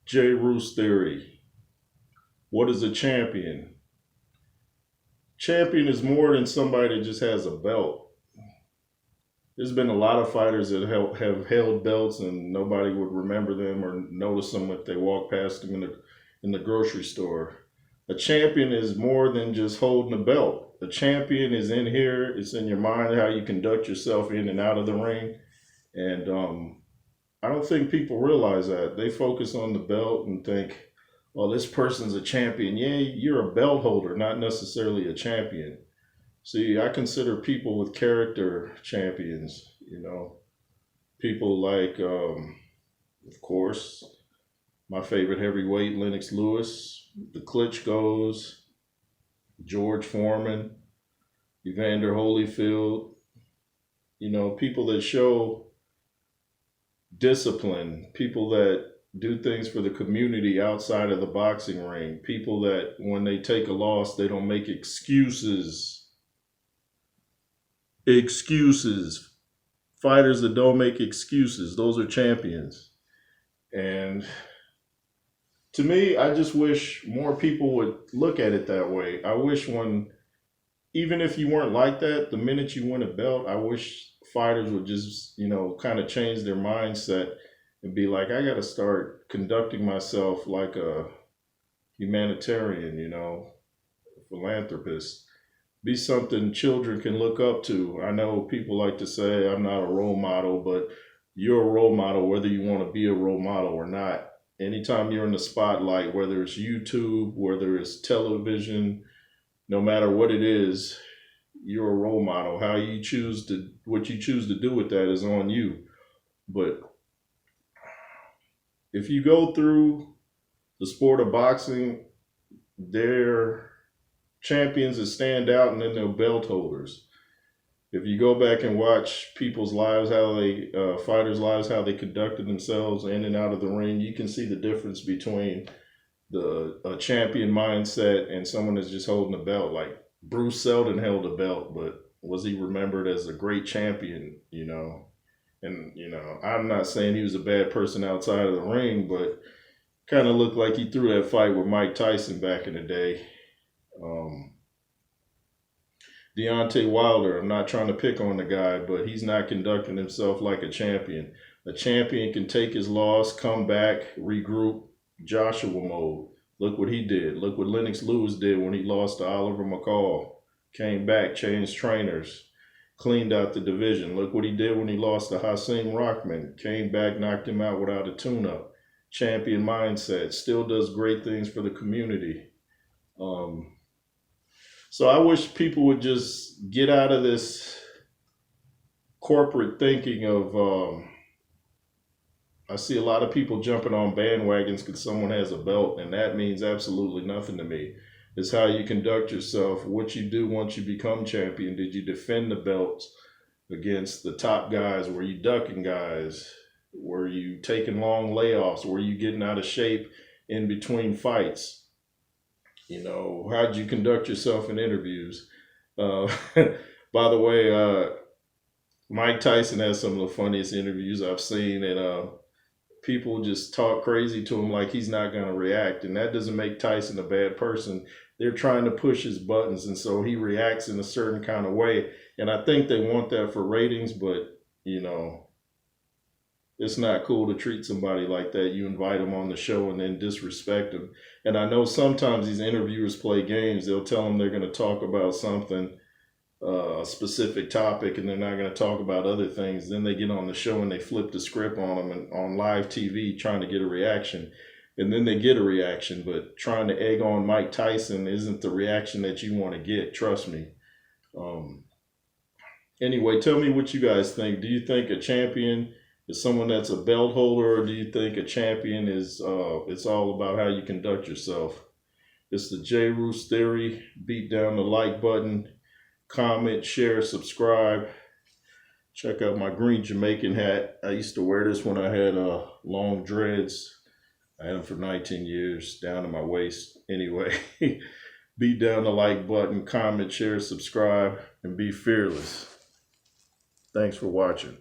J. Roos theory. What is a champion? Champion is more than somebody that just has a belt. There's been a lot of fighters that have held belts and nobody would remember them or notice them if they walk past them in the grocery store. A champion is more than just holding a belt. A champion is in here. It's in your mind how you conduct yourself in and out of the ring. And I don't think people realize that. They focus on the belt and think, well, this person's a champion. Yeah, you're a belt holder, not necessarily a champion. See, I consider people with character champions, people like, of course, my favorite heavyweight, Lennox Lewis, the Klitschko's, George Foreman, Evander Holyfield, people that show discipline, people that do things for the community outside of the boxing ring, people that when they take a loss, they don't make excuses. Fighters that don't make excuses, those are champions. And to me, I just wish more people would look at it that way. I wish even if you weren't like that, the minute you win a belt, I wish fighters would just, kind of change their mindset and be like, I got to start conducting myself like a humanitarian, philanthropist. Be something children can look up to. I know people like to say I'm not a role model, but you're a role model whether you want to be a role model or not. Anytime you're in the spotlight, whether it's YouTube, whether it's television, no matter what it is, you're a role model. What you choose to do with that is on you. But if you go through the sport of boxing, they're champions that stand out, and then they're belt holders. If you go back and watch people's lives, fighters' lives, how they conducted themselves in and out of the ring, you can see the difference between a champion mindset and someone that's just holding a belt. Like Bruce Seldon held a belt, but was he remembered as a great champion, And, I'm not saying he was a bad person outside of the ring, but kind of looked like he threw that fight with Mike Tyson back in the day. Deontay Wilder, I'm not trying to pick on the guy, but he's not conducting himself like a champion. A champion can take his loss, come back, regroup, Joshua mode. Look what he did. Look what Lennox Lewis did when he lost to Oliver McCall. Came back, changed trainers, cleaned out the division. Look what he did when he lost to Hasim Rahman. Came back, knocked him out without a tune-up. Champion mindset. Still does great things for the community. So I wish people would just get out of this corporate thinking of, I see a lot of people jumping on bandwagons because someone has a belt, and that means absolutely nothing to me. It's how you conduct yourself, what you do once you become champion. Did you defend the belts against the top guys? Were you ducking guys? Were you taking long layoffs? Were you getting out of shape in between fights? How'd you conduct yourself in interviews? By the way, Mike Tyson has some of the funniest interviews I've seen, and people just talk crazy to him like he's not going to react. And that doesn't make Tyson a bad person. They're trying to push his buttons, and so he reacts in a certain kind of way. And I think they want that for ratings, but, it's not cool to treat somebody like that. You invite them on the show and then disrespect them. And I know sometimes these interviewers play games. They'll tell them they're going to talk about something, a specific topic, and they're not going to talk about other things. Then they get on the show and they flip the script on them and on live TV trying to get a reaction. And then they get a reaction, but trying to egg on Mike Tyson isn't the reaction that you want to get. Trust me. Anyway, tell me what you guys think. Do you think a champion is someone that's a belt holder, or do you think a champion is, it's all about how you conduct yourself? It's the J. Roos theory. Beat down the like button, comment, share, subscribe. Check out my green Jamaican hat. I used to wear this when I had long dreads. I had them for 19 years, down to my waist. Anyway, beat down the like button, comment, share, subscribe, and be fearless. Thanks for watching.